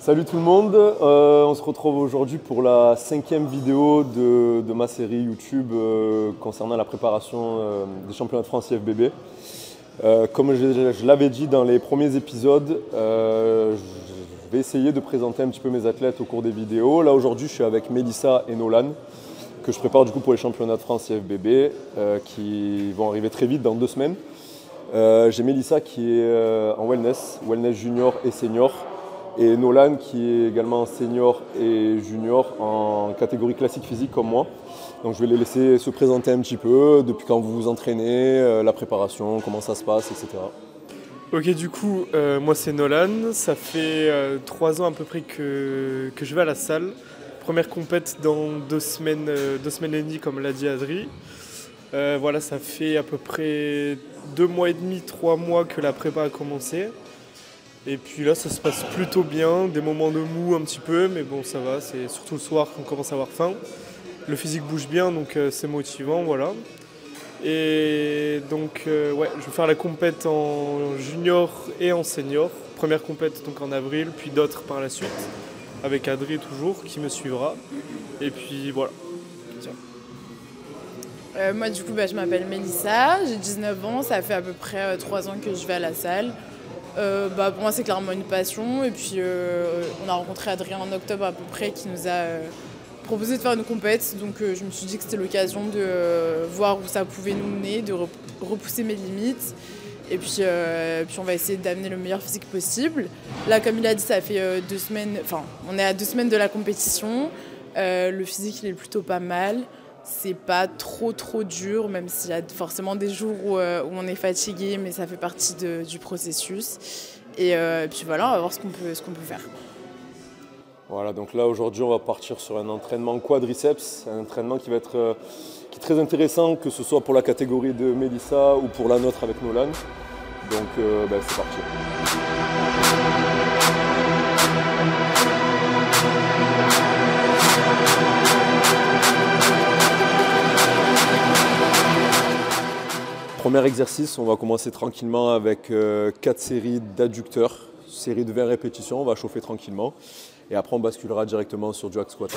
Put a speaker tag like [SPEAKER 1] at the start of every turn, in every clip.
[SPEAKER 1] Salut tout le monde, on se retrouve aujourd'hui pour la 5e vidéo de ma série YouTube concernant la préparation des championnats de France IFBB. Comme je l'avais dit dans les premiers épisodes, je vais essayer de présenter un petit peu mes athlètes au cours des vidéos. Là aujourd'hui je suis avec Mélissa et Nolan, que je prépare du coup pour les championnats de France IFBB qui vont arriver très vite dans 2 semaines. J'ai Mélissa qui est en wellness junior et senior. Et Nolan qui est également senior et junior en catégorie classique physique comme moi. Donc je vais les laisser se présenter un petit peu, depuis quand vous vous entraînez, la préparation, comment ça se passe, etc.
[SPEAKER 2] Ok, du coup, moi c'est Nolan, ça fait 3 ans à peu près que je vais à la salle. Première compète dans 2 semaines et demie comme l'a dit Adri. Voilà, ça fait à peu près 2 mois et demi, 3 mois que la prépa a commencé. Et puis là, ça se passe plutôt bien, des moments de mou un petit peu, mais bon, ça va, c'est surtout le soir qu'on commence à avoir faim. Le physique bouge bien, donc c'est motivant, voilà. Et donc, ouais, je vais faire la compète en junior et en senior. Première compète donc en avril, puis d'autres par la suite, avec Adri toujours, qui me suivra. Et puis voilà.
[SPEAKER 3] Moi du coup je m'appelle Mélissa, j'ai 19 ans, ça fait à peu près 3 ans que je vais à la salle. Pour moi c'est clairement une passion et puis on a rencontré Adrien en octobre à peu près qui nous a proposé de faire une compète, donc je me suis dit que c'était l'occasion de voir où ça pouvait nous mener, de repousser mes limites et puis on va essayer d'amener le meilleur physique possible. Là comme il a dit ça fait 2 semaines, enfin on est à 2 semaines de la compétition, le physique il est plutôt pas mal. C'est pas trop dur, même s'il y a forcément des jours où on est fatigué, mais ça fait partie du processus. Et puis voilà, on va voir ce qu'on peut faire.
[SPEAKER 1] Voilà, donc là aujourd'hui on va partir sur un entraînement quadriceps, un entraînement qui est très intéressant, que ce soit pour la catégorie de Mélissa ou pour la nôtre avec Nolan. Donc c'est parti. Premier exercice, on va commencer tranquillement avec 4 séries d'adducteurs, série de 20 répétitions, on va chauffer tranquillement et après on basculera directement sur du hack squat.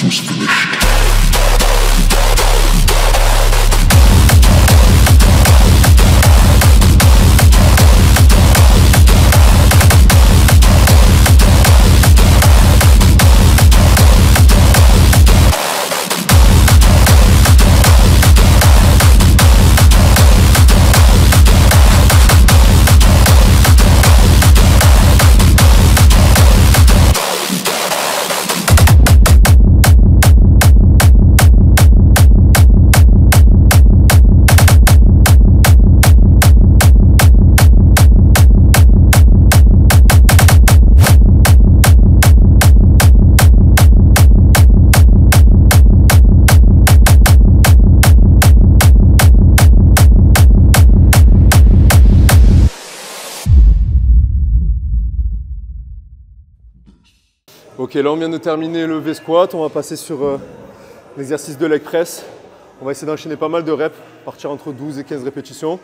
[SPEAKER 4] was finished.
[SPEAKER 1] Ok, là on vient de terminer le V-squat, on va passer sur l'exercice de leg press. On va essayer d'enchaîner pas mal de reps, partir entre 12 et 15 répétitions.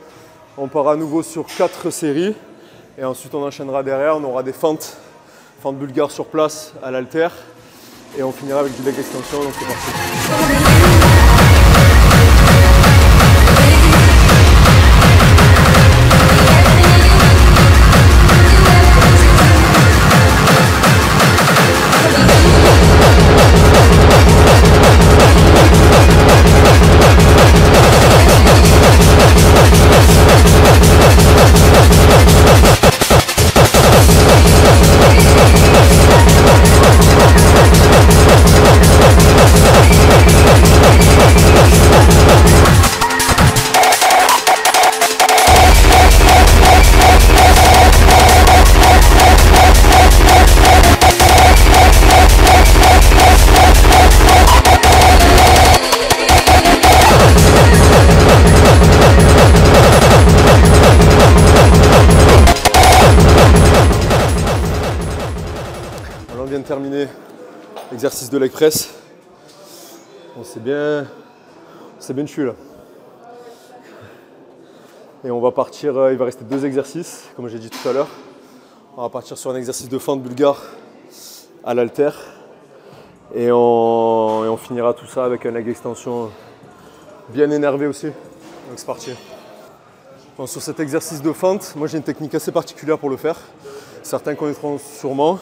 [SPEAKER 1] On part à nouveau sur 4 séries et ensuite on enchaînera derrière, on aura des fentes bulgares sur place à l'haltère et on finira avec du leg extension, donc c'est parti. On vient de terminer l'exercice de leg press. On s'est bien tué là. Et on va partir, il va rester 2 exercices, comme j'ai dit tout à l'heure. On va partir sur un exercice de fente bulgare à l'haltère. Et on finira tout ça avec un leg extension bien énervé aussi. Donc c'est parti. Bon, sur cet exercice de fente, moi j'ai une technique assez particulière pour le faire. Certains connaîtront sûrement.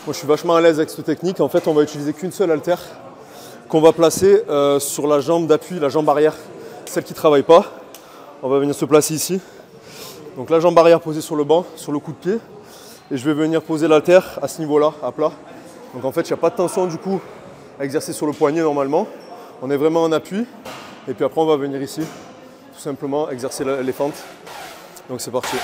[SPEAKER 1] Moi je suis vachement à l'aise avec cette technique. En fait, on va utiliser qu'une seule haltère qu'on va placer sur la jambe d'appui, la jambe arrière, celle qui ne travaille pas. On va venir se placer ici. Donc la jambe arrière posée sur le banc, sur le coup de pied. Et je vais venir poser l'haltère à ce niveau-là, à plat. Donc en fait, il n'y a pas de tension du coup à exercer sur le poignet normalement. On est vraiment en appui. Et puis après, on va venir ici, tout simplement exercer les fentes. Donc c'est parti.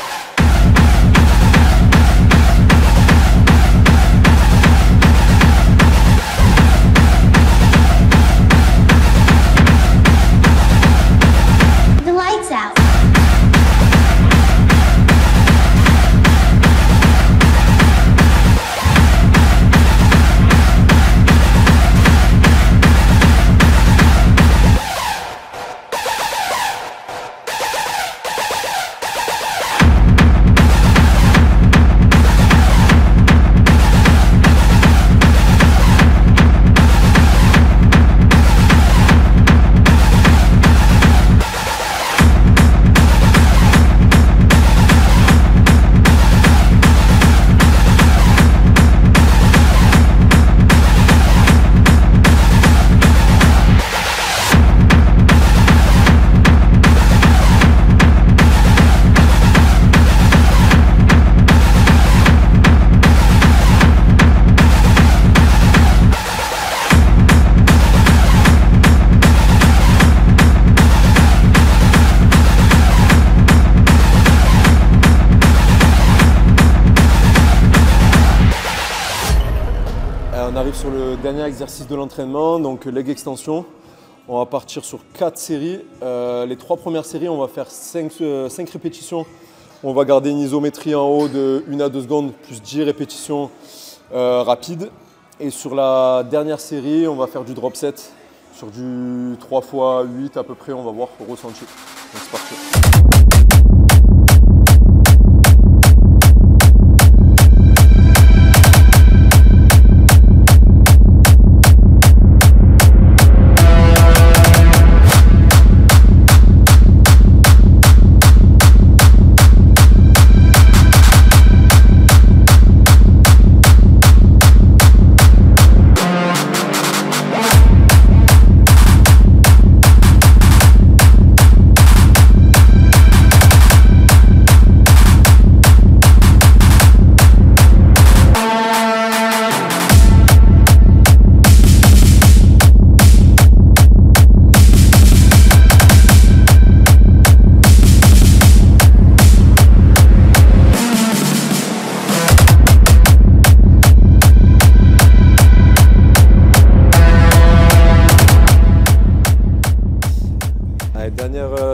[SPEAKER 1] On arrive sur le dernier exercice de l'entraînement, donc leg extension. On va partir sur 4 séries. Les 3 premières séries, on va faire 5 répétitions. On va garder une isométrie en haut de 1 à 2 secondes, plus 10 répétitions rapides. Et sur la dernière série, on va faire du drop set sur du 3 x 8 à peu près, on va voir au ressenti. Donc c'est parti.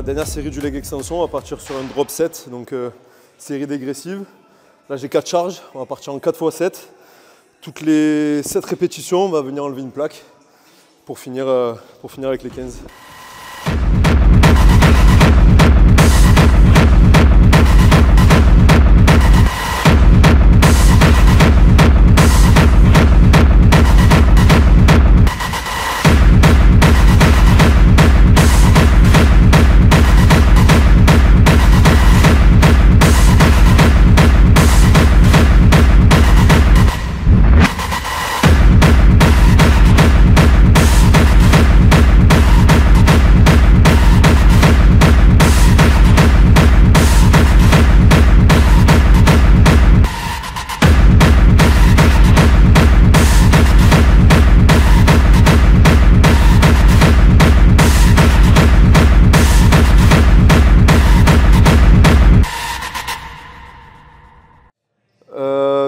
[SPEAKER 1] Dernière série du leg extension, on va partir sur un drop set, donc série dégressive. Là j'ai 4 charges, on va partir en 4 x 7. toutes les 7 répétitions, on va venir enlever une plaque pour finir avec les 15.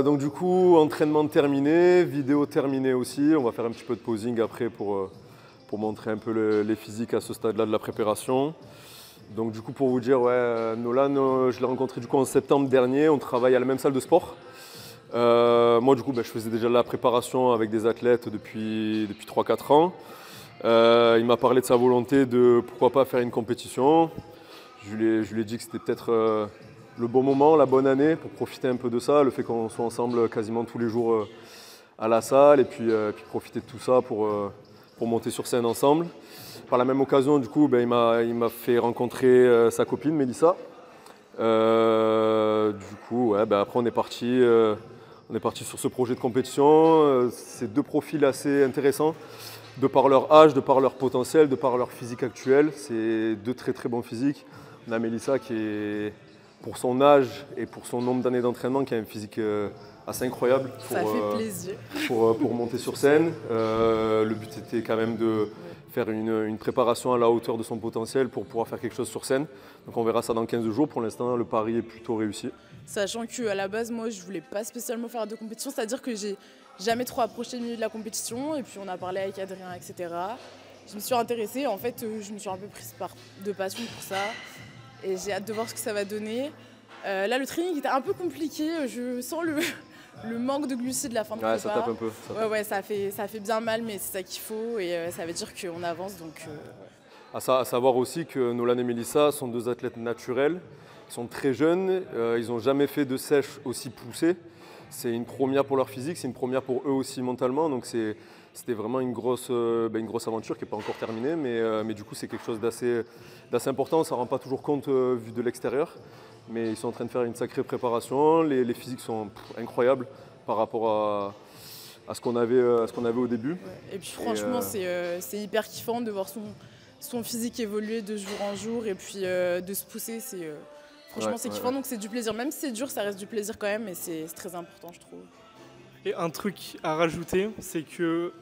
[SPEAKER 1] Donc du coup, entraînement terminé, vidéo terminée aussi. On va faire un petit peu de posing après pour montrer un peu les physiques à ce stade-là de la préparation. Donc du coup, pour vous dire, ouais, Nolan, je l'ai rencontré du coup en septembre dernier. On travaille à la même salle de sport. Moi du coup, je faisais déjà la préparation avec des athlètes depuis 3-4 ans. Il m'a parlé de sa volonté de pourquoi pas faire une compétition. Je lui ai dit que c'était peut-être le bon moment, la bonne année pour profiter un peu de ça, le fait qu'on soit ensemble quasiment tous les jours à la salle et puis profiter de tout ça pour monter sur scène ensemble. Par la même occasion, du coup, il m'a fait rencontrer sa copine Mélissa. Du coup, après on est parti sur ce projet de compétition. C'est 2 profils assez intéressants, de par leur âge, de par leur potentiel, de par leur physique actuelle. C'est 2 très très bons physiques. On a Mélissa qui est, pour son âge et pour son nombre d'années d'entraînement, qui a une physique assez incroyable pour monter sur scène. Le but était quand même de faire une préparation à la hauteur de son potentiel pour pouvoir faire quelque chose sur scène. Donc on verra ça dans 15 jours. Pour l'instant, le pari est plutôt réussi.
[SPEAKER 3] Sachant qu'à la base, moi, je voulais pas spécialement faire de compétition, c'est-à-dire que j'ai jamais trop approché le milieu de la compétition. Et puis on a parlé avec Adrien, etc. Je me suis intéressée. En fait, je me suis un peu prise de passion pour ça. Et j'ai hâte de voir ce que ça va donner. Là, le training était un peu compliqué. Je sens le manque de glucides de la fin de prépa.
[SPEAKER 1] Ça tape un peu.
[SPEAKER 3] Ça fait bien mal, mais c'est ça qu'il faut. Et ça veut dire qu'on avance. Donc,
[SPEAKER 1] À savoir aussi que Nolan et Mélissa sont 2 athlètes naturels. Ils sont très jeunes. Ils n'ont jamais fait de sèche aussi poussée. C'est une première pour leur physique. C'est une première pour eux aussi mentalement. Donc c'était vraiment une grosse aventure qui n'est pas encore terminée. Mais du coup, c'est quelque chose d'assez important. Ça ne rend pas toujours compte vu de l'extérieur. Mais ils sont en train de faire une sacrée préparation. Les physiques sont incroyables par rapport à ce qu'on avait au début.
[SPEAKER 3] Ouais. Et puis franchement, c'est hyper kiffant de voir son physique évoluer de jour en jour et puis de se pousser. Franchement, c'est kiffant, donc c'est du plaisir. Même si c'est dur, ça reste du plaisir quand même et c'est très important, je trouve.
[SPEAKER 2] Et un truc à rajouter, c'est que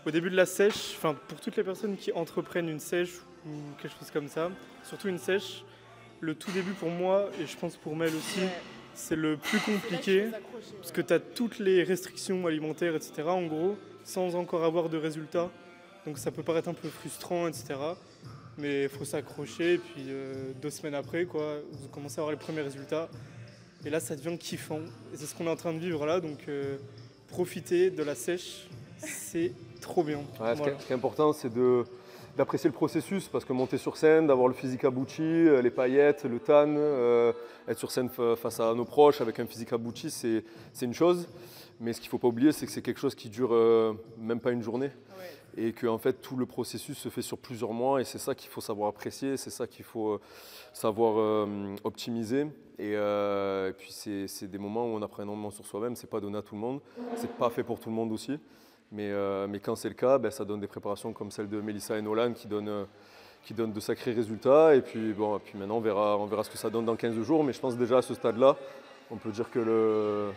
[SPEAKER 2] au début de la sèche, pour toutes les personnes qui entreprennent une sèche ou quelque chose comme ça, surtout une sèche, le tout début pour moi, et je pense pour Mel aussi, c'est le plus compliqué, parce que tu as toutes les restrictions alimentaires, etc., en gros, sans encore avoir de résultats. Donc ça peut paraître un peu frustrant, etc. Mais il faut s'accrocher, et puis 2 semaines après, vous commencez à avoir les premiers résultats. Et là, ça devient kiffant. Et c'est ce qu'on est en train de vivre là, donc profiter de la sèche, c'est trop bien.
[SPEAKER 1] Ouais, voilà. Ce qui est important, c'est d'apprécier le processus, parce que monter sur scène, d'avoir le physique abouti, les paillettes, le tan, être sur scène face à nos proches avec un physique abouti, c'est une chose. Mais ce qu'il ne faut pas oublier, c'est que c'est quelque chose qui dure même pas une journée. Ouais. Et que en fait, tout le processus se fait sur plusieurs mois et c'est ça qu'il faut savoir apprécier, c'est ça qu'il faut savoir optimiser. Et puis c'est des moments où on apprend énormément sur soi-même, c'est pas donné à tout le monde, c'est pas fait pour tout le monde aussi. Mais quand c'est le cas, ça donne des préparations comme celle de Mélissa et Nolan qui donnent de sacrés résultats. Et puis, puis maintenant, on verra ce que ça donne dans 15 jours. Mais je pense déjà à ce stade-là, on peut dire que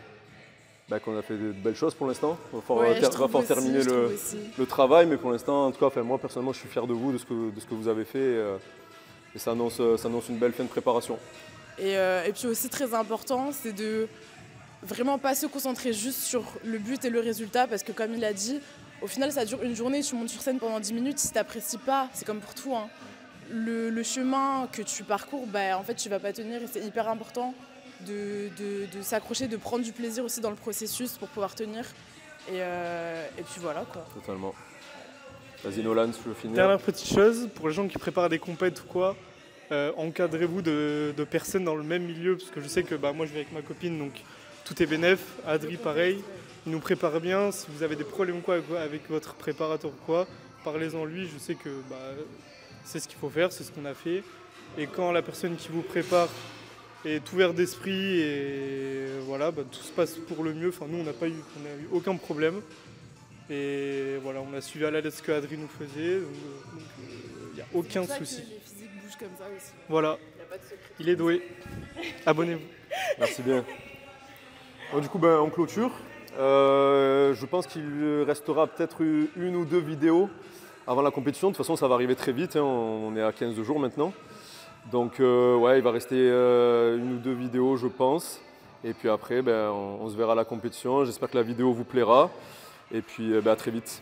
[SPEAKER 1] qu'on a fait de belles choses pour l'instant. Il va falloir terminer le travail. Mais pour l'instant, en tout cas, moi personnellement, je suis fier de vous, de ce que vous avez fait. Et ça annonce une belle fin de préparation.
[SPEAKER 3] Et puis aussi très important, c'est de vraiment pas se concentrer juste sur le but et le résultat, parce que comme il a dit, au final ça dure une journée, tu montes sur scène pendant 10 minutes, si tu n'apprécies pas, c'est comme pour tout, hein, le chemin que tu parcours, en fait tu vas pas tenir, et c'est hyper important de s'accrocher, de prendre du plaisir aussi dans le processus pour pouvoir tenir. Et puis voilà quoi.
[SPEAKER 1] Totalement. Vas-y Nolan, si tu veux finir.
[SPEAKER 2] Dernière petite chose, pour les gens qui préparent des compètes ou quoi, encadrez-vous de personnes dans le même milieu, parce que je sais que moi je vais avec ma copine, donc tout est bénef. Adri pareil, il nous prépare bien. Si vous avez des problèmes quoi avec votre préparateur ou quoi, parlez-en lui, je sais que c'est ce qu'il faut faire, c'est ce qu'on a fait. Et quand la personne qui vous prépare est ouverte d'esprit et voilà, tout se passe pour le mieux. Enfin, nous, on n'a eu aucun problème. Et voilà, on a suivi à la lettre ce que Adri nous faisait, donc il n'y a aucun souci.
[SPEAKER 3] Les physiques bougent comme ça aussi.
[SPEAKER 2] Voilà, il est doué. Abonnez-vous.
[SPEAKER 1] Merci bien. Donc, du coup, on clôture. Je pense qu'il restera peut-être une ou deux vidéos avant la compétition. De toute façon, ça va arriver très vite. Hein. On est à 15 jours maintenant. Donc, ouais, il va rester une ou deux vidéos, je pense. Et puis après, on se verra à la compétition. J'espère que la vidéo vous plaira. Et puis, à très vite.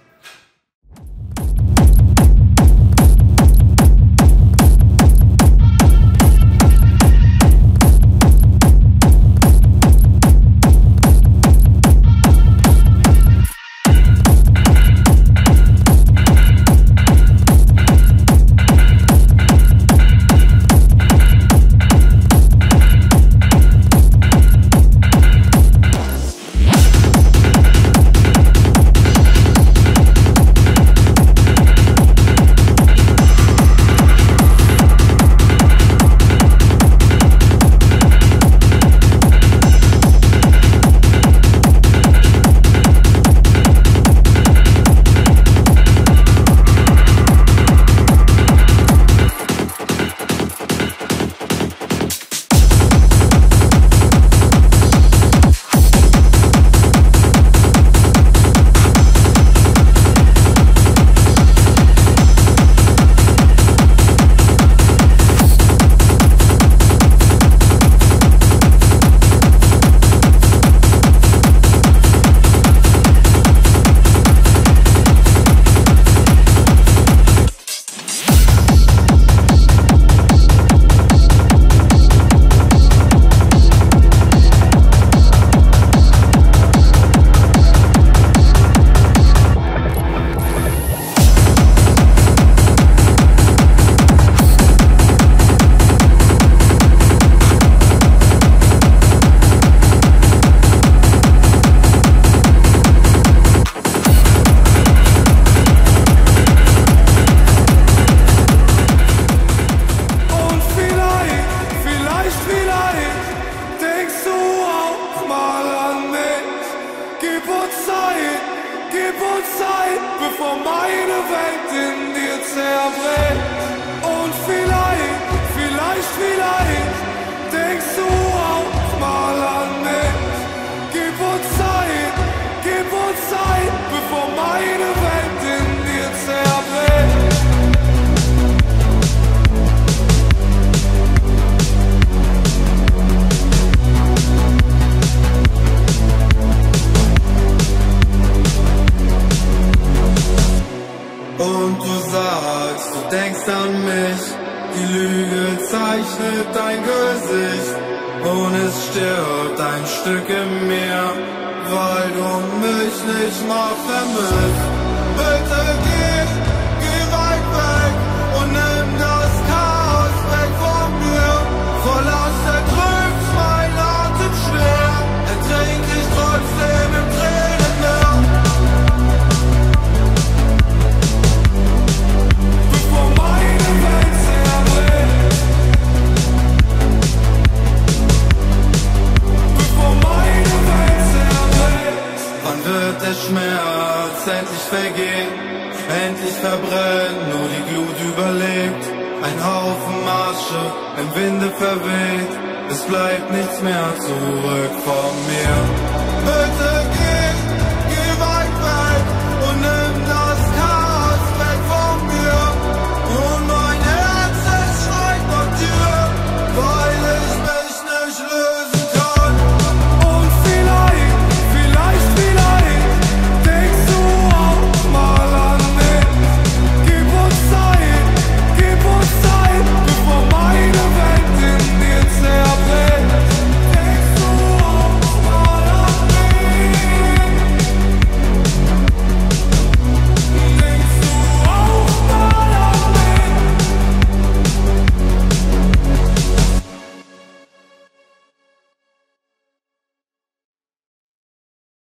[SPEAKER 4] bevor meine Welt in dir zerbricht. Und vielleicht denkst du auch mal an mich. Gib uns Zeit, bevor meine Welt in dir zerbricht. Und du sagst, du denkst an mich, die Lüge zeichnet dein Gesicht und es stirbt ein Stück in mir, weil du mich nicht mal vermisst. Bitte geh weit weg und nimm das Chaos weg von mir. Verlass erdrückt mein Atem schwer, ertrink dich trotzdem im Tränenmeer. Bevor meine Welt zerbricht. Bevor meine Welt zerbricht. Wann wird der Schmerz endlich vergehen? Endlich verbrennt, nur die Glut überlebt. Ein Haufen Asche im Winde verweht. Es bleibt nichts mehr zurück von mir. Bitte